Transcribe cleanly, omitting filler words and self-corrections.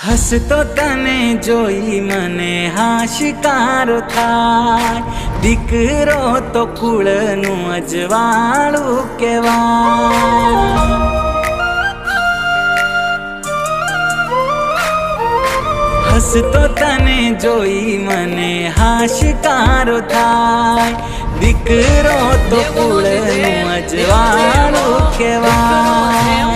હસતો તને જોઈ મને હાશિકારો થાય, દીકરો તો કુળનું અજવાળું કહેવાય। હસતો તને જોઈ મને હાશિકારો થાય, દીકરો તો કુળનું અજવાળું કહેવાય।